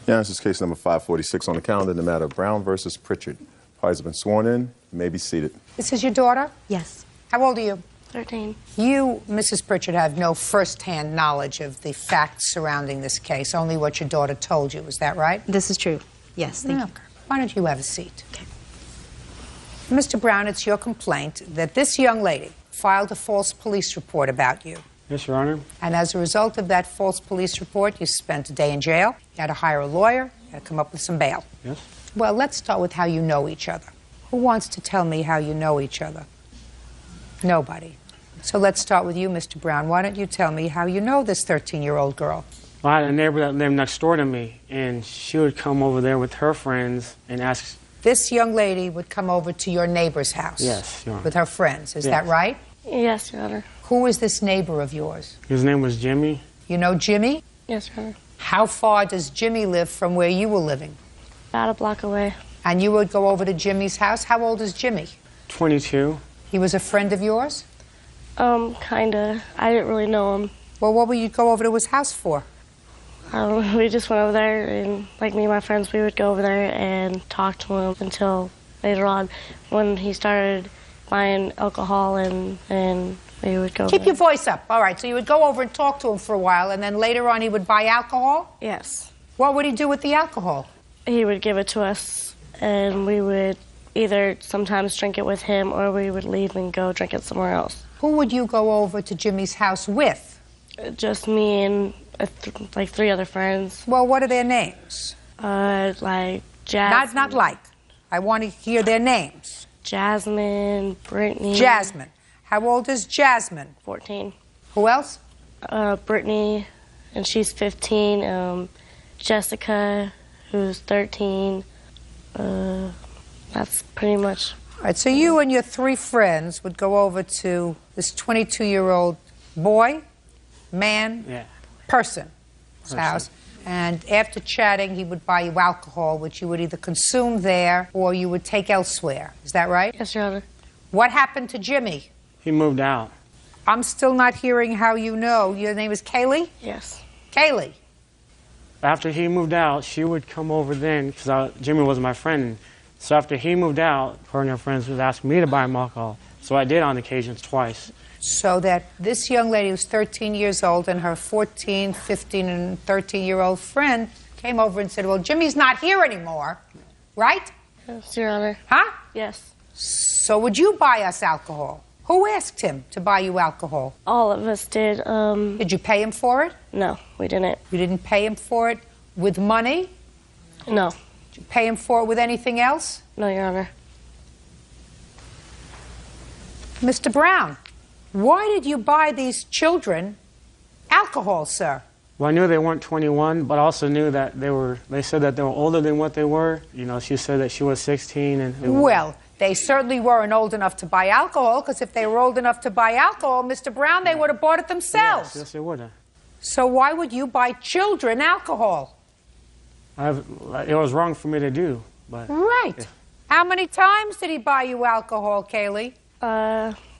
Yeah, this is case number 546 on the calendar in the matter of Brown versus Pritchard. Parties have been sworn in. You may be seated. This is your daughter? Yes. How old are you? 13. You, Mrs. Pritchard, have no first-hand knowledge of the facts surrounding this case, only what your daughter told you. Is that right? This is true. Yes, thank you. Why don't you have a seat? Okay. Mr. Brown, it's your complaint that this young lady filed a false police report about you. Yes, Your Honor. And as a result of that false police report, you spent a day in jail. You had to hire a lawyer. You had to come up with some bail. Yes. Well, let's start with how you know each other. Who wants to tell me how you know each other? Nobody. So let's start with you, Mr. Brown. Why don't you tell me how you know this 13-year-old girl? Well, I had a neighbor that lived next door to me, and she would come over there with her friends and ask... This young lady would come over to your neighbor's house? Yes, Your Honor. With her friends. Is Yes. that right? Yes, Your Honor. Who is this neighbor of yours? His name was Jimmy. You know Jimmy? Yes, Your Honor. How far does Jimmy live from where you were living? About a block away. And you would go over to Jimmy's house? How old is Jimmy? 22. He was a friend of yours? Kinda. I didn't really know him. Well, what would you go over to his house for? We just went over there, and like me and my friends, we would go over there and talk to him until later on when he started buying alcohol, and we would go Keep your voice up. All right, so you would go over and talk to him for a while, and then later on he would buy alcohol? Yes. What would he do with the alcohol? He would give it to us, and we would either sometimes drink it with him, or we would leave and go drink it somewhere else. Who would you go over to Jimmy's house with? Just me and like 3 other friends. Well, what are their names? Like Jasmine. Not like. I want to hear their names. Jasmine, Brittany. Jasmine. How old is Jasmine? 14. Who else? Brittany, and she's 15. Jessica, who's 13. That's pretty much. All right, so you and your 3 friends would go over to this 22-year-old boy, man, Yeah. person's house, and after chatting, he would buy you alcohol, which you would either consume there or you would take elsewhere. Is that right? Yes, Your Honor. What happened to Jimmy? He moved out. I'm still not hearing how you know. Your name is Kaylee? Yes. Kaylee. After he moved out, she would come over then, because Jimmy was my friend. So after he moved out, her and her friends would ask me to buy him alcohol. So I did on occasions twice. So that this young lady who's 13 years old and her 14, 15, and 13-year-old friend came over and said, well, Jimmy's not here anymore, right? Yes, Your Honor. Huh? Yes. So would you buy us alcohol? Who asked him to buy you alcohol? All of us did. Did you pay him for it? No, we didn't. You didn't pay him for it with money? No. Did you pay him for it with anything else? No, Your Honor. Mr. Brown, why did you buy these children alcohol, sir? Well, I knew they weren't 21, but I also knew that they said that they were older than what they were. You know, she said that she was 16 and... Well, they certainly weren't old enough to buy alcohol, because if they were old enough to buy alcohol, Mr. Brown, they would have bought it themselves. Yes, they would have. So why would you buy children alcohol? It was wrong for me to do, but... Right. Yeah. How many times did he buy you alcohol, Kaylee?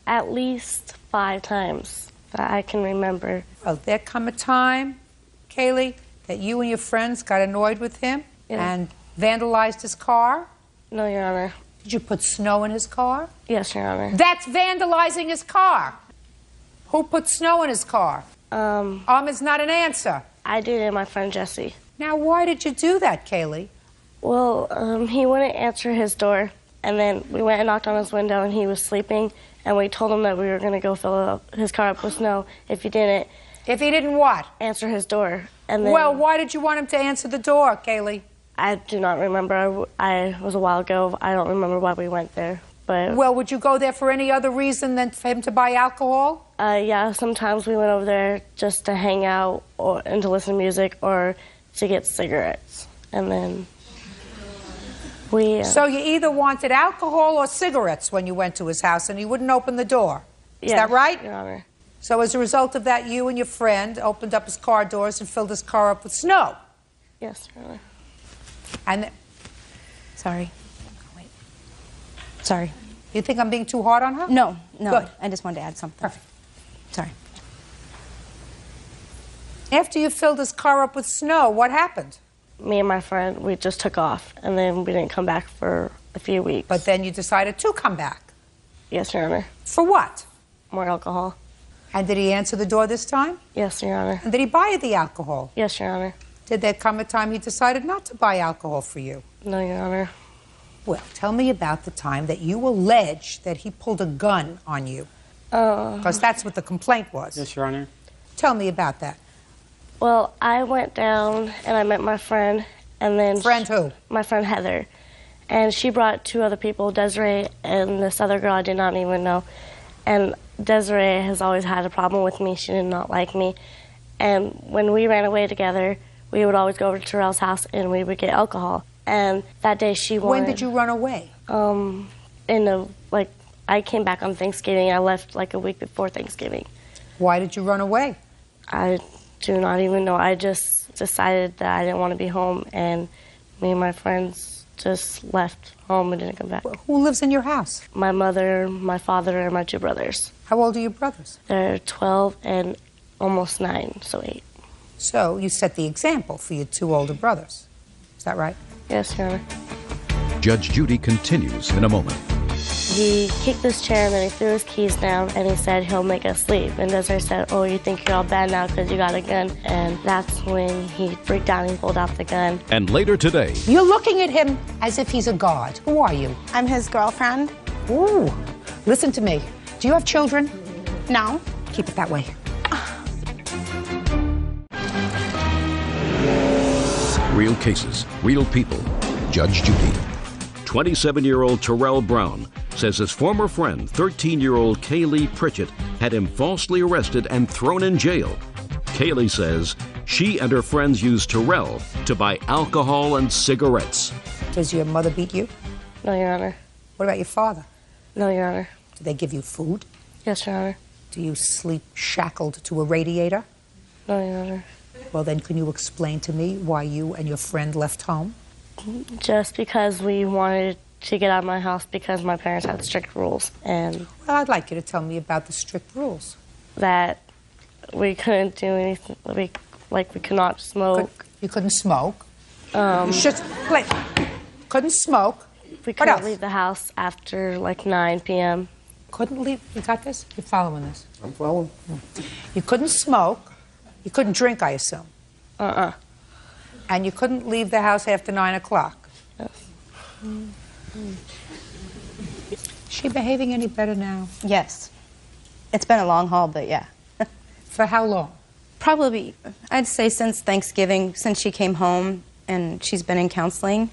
At least 5 times that I can remember. Well, there come a time, Kaylee, that you and your friends got annoyed with him and vandalized his car? No, Your Honor. Did you put snow in his car? Yes, Your Honor. That's vandalizing his car. Who put snow in his car? Is not an answer. I did and my friend Jesse. Now, why did you do that, Kaylee? Well, he wouldn't answer his door, and then we went and knocked on his window, and he was sleeping, and we told him that we were going to go fill his car up with snow if he didn't. If he didn't what? Answer his door. And then, well, why did you want him to answer the door, Kaylee? I do not remember. It was a while ago. I don't remember why we went there. But well, would you go there for any other reason than for him to buy alcohol? Yeah, sometimes we went over there just to hang out and to listen to music or to get cigarettes. And then we... So you either wanted alcohol or cigarettes when you went to his house, and he wouldn't open the door. Is that right? Your Honor. So as a result of that, you and your friend opened up his car doors and filled his car up with snow. Yes, Your Honor. And Sorry. Wait. Sorry. you think I'm being too hard on her? No. Good. I just wanted to add something. Perfect. Sorry. After you filled his car up with snow, what happened? me and my friend, we just took off, and then we didn't come back for a few weeks. But then you decided to come back. Yes, Your Honor. For what? More alcohol. And did he answer the door this time? Yes, Your Honor. And did he buy you the alcohol? Yes, Your Honor. Did there come a time he decided not to buy alcohol for you? No, Your Honor. Well, tell me about the time that you allege that he pulled a gun on you. Because that's what the complaint was. Yes, Your Honor. Tell me about that. Well, I went down and I met my friend, and then... Friend who? My friend Heather. And she brought 2 other people, Desiree and this other girl I did not even know. And Desiree has always had a problem with me. She did not like me. And when we ran away together, we would always go over to Terrell's house and we would get alcohol. And that day she wanted... When did you run away? I came back on Thanksgiving. I left like a week before Thanksgiving. Why did you run away? I do not even know. I just decided that I didn't want to be home, and me and my friends just left home and didn't come back. Who lives in your house? My mother, my father, and my 2 brothers. How old are your brothers? They're 12 and almost 9, so 8. So you set the example for your 2 older brothers. Is that right? Yes, Your Honor. Judge Judy continues in a moment. He kicked this chair and then he threw his keys down and he said he'll make us leave. And Desiree said, oh, you think you're all bad now because you got a gun? And that's when he freaked out and he pulled out the gun. And later today, You're looking at him as if he's a god. Who are you? I'm his girlfriend. Ooh. Listen to me. Do you have children? No. Keep it that way. real cases, real people. Judge Judy. 27-year-old Terrell Brown says his former friend, 13-year-old Kaylee Pritchett, had him falsely arrested and thrown in jail. Kaylee says she and her friends used Terrell to buy alcohol and cigarettes. Does your mother beat you? No, Your Honor. What about your father? No, Your Honor. Do they give you food? Yes, Your Honor. Do you sleep shackled to a radiator? No, Your Honor. Well, then can you explain to me why you and your friend left home? Just because we wanted to get out of my house because my parents had strict rules, and Well, I'd like you to tell me about the strict rules. that we couldn't do anything. We could not smoke. You couldn't smoke. You should, wait, couldn't smoke. We What couldn't else? leave the house after like 9 p.m. Couldn't leave. You got this? You're following this. I'm following. You couldn't smoke. You couldn't drink, I assume. And you couldn't leave the house after 9 o'clock. Yes. Is she behaving any better now? Yes. It's been a long haul, but yeah. For how long? Probably, I'd say since Thanksgiving, since she came home, and she's been in counseling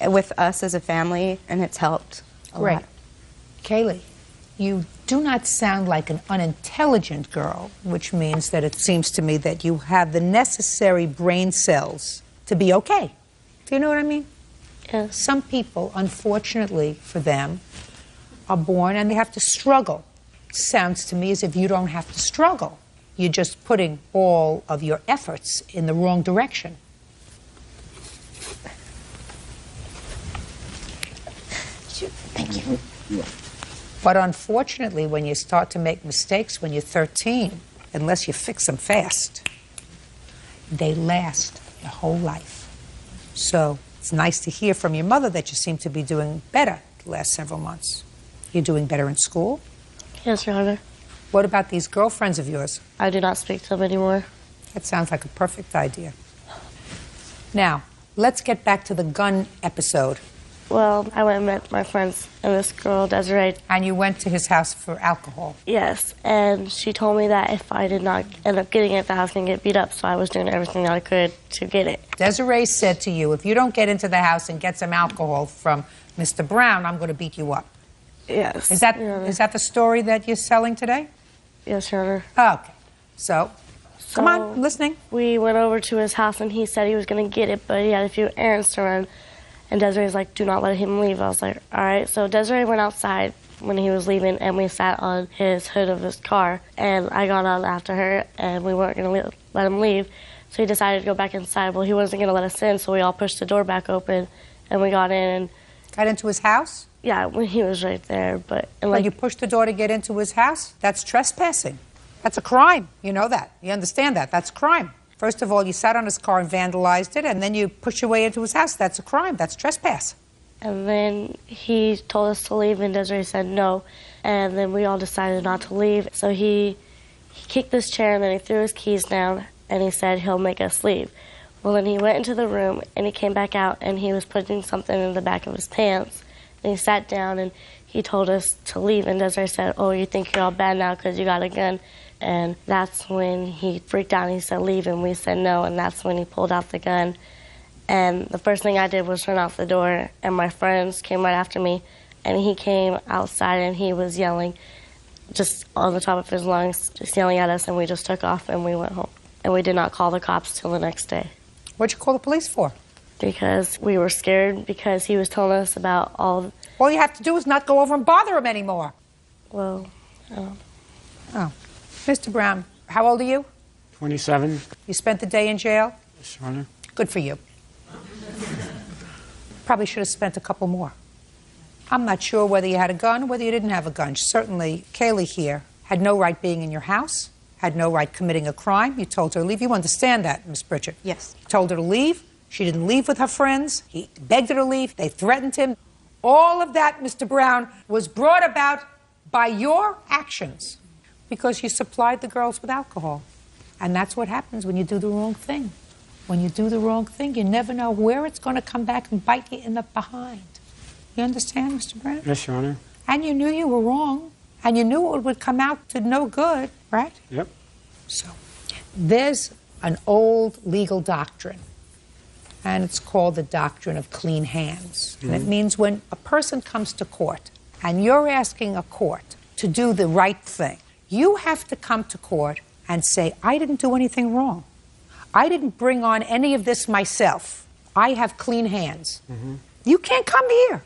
with us as a family, and it's helped a Great. lot. Kaylee, you do not sound like an unintelligent girl, which means that it seems to me that you have the necessary brain cells to be okay. Do you know what I mean? Yes. Some people, unfortunately for them, are born and they have to struggle. Sounds to me as if you don't have to struggle. You're just putting all of your efforts in the wrong direction. Thank you. But unfortunately, when you start to make mistakes when you're 13, unless you fix them fast, they last your whole life. So it's nice to hear from your mother that you seem to be doing better the last several months. You're doing better in school? Yes, Your Honor. What about these girlfriends of yours? I do not speak to them anymore. That sounds like a perfect idea. Now, let's get back to the gun episode. Well, I went and met my friends and this girl, Desiree. And you went to his house for alcohol. Yes, and she told me that if I did not end up getting it, that I was going to get beat up, so I was doing everything that I could to get it. Desiree said to you, if you don't get into the house and get some alcohol from Mr. Brown, I'm going to beat you up. Yes. Is that Your Honor. is that the story that you're selling today? Yes, Your Honor. Okay. So, come on, I'm listening. We went over to his house, and he said he was going to get it, but he had a few errands to run. And Desiree's like, do not let him leave. I was like, all right. So Desiree went outside when he was leaving, and we sat on his hood of his car. And I got on after her, and we weren't going to let him leave. So he decided to go back inside. Well, he wasn't going to let us in, so we all pushed the door back open, and we got in. Got into his house? Yeah, when he was right there. But and When you pushed the door to get into his house? That's trespassing. That's a crime. You know that. You understand that. That's a crime. First of all, you sat on his car and vandalized it, and then you pushed your way into his house. That's a crime. That's trespass. And then he told us to leave, and Desiree said no. And then we all decided not to leave. So he kicked this chair, and then he threw his keys down, and he said he'll make us leave. Well, then he went into the room, and he came back out, and he was putting something in the back of his pants. And he sat down, and he told us to leave. And Desiree said, oh, you think you're all bad now because you got a gun? And that's when he freaked out, and he said leave, and we said no. And that's when he pulled out the gun. And the first thing I did was turn off the door, and my friends came right after me, and he came outside, and he was yelling just on the top of his lungs, just yelling at us, and we just took off, and we went home. And we did not call the cops till the next day. What'd you call the police for? Because we were scared, because he was telling us about all... All you have to do is not go over and bother him anymore. Well, I don't know. Oh. Mr. Brown, how old are you? 27. You spent the day in jail? Yes, Your Honor. Good for you. Probably should have spent a couple more. I'm not sure whether you had a gun or whether you didn't have a gun. Certainly, Kaylee here had no right being in your house, had no right committing a crime. You told her to leave. You understand that, Miss Pritchett? Yes. You told her to leave. She didn't leave with her friends. He begged her to leave. They threatened him. All of that, Mr. Brown, was brought about by your actions because you supplied the girls with alcohol. And that's what happens when you do the wrong thing. When you do the wrong thing, you never know where it's going to come back and bite you in the behind. You understand, Mr. Brown? Yes, Your Honor. And you knew you were wrong, and you knew it would come out to no good, right? Yep. So, there's an old legal doctrine, and it's called the doctrine of clean hands. And it means when a person comes to court, and you're asking a court to do the right thing, you have to come to court and say, I didn't do anything wrong. I didn't bring on any of this myself. I have clean hands. You can't come here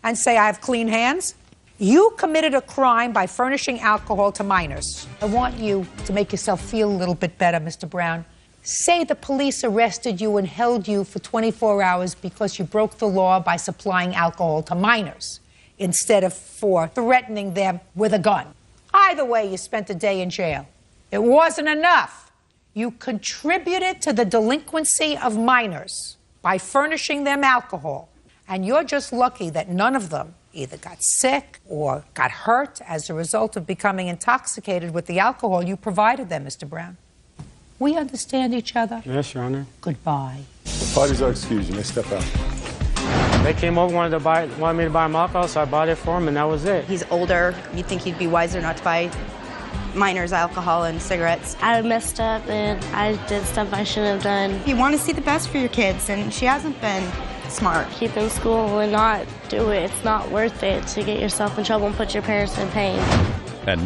and say I have clean hands. You committed a crime by furnishing alcohol to minors. I want you to make yourself feel a little bit better, Mr. Brown. Say the police arrested you and held you for 24 hours because you broke the law by supplying alcohol to minors instead of for threatening them with a gun. Either way, you spent a day in jail. It wasn't enough. You contributed to the delinquency of minors by furnishing them alcohol. And you're just lucky that none of them either got sick or got hurt as a result of becoming intoxicated with the alcohol you provided them, Mr. Brown. We understand each other? Yes, Your Honor. Goodbye. The parties are excused. You may step out. They came over, wanted me to buy them alcohol, so I bought it for him, and that was it. He's older. You'd think he'd be wiser not to buy minors alcohol and cigarettes. I messed up, and I did stuff I shouldn't have done. You want to see the best for your kids, and she hasn't been smart. Keep in school and not do it. It's not worth it to get yourself in trouble and put your parents in pain. And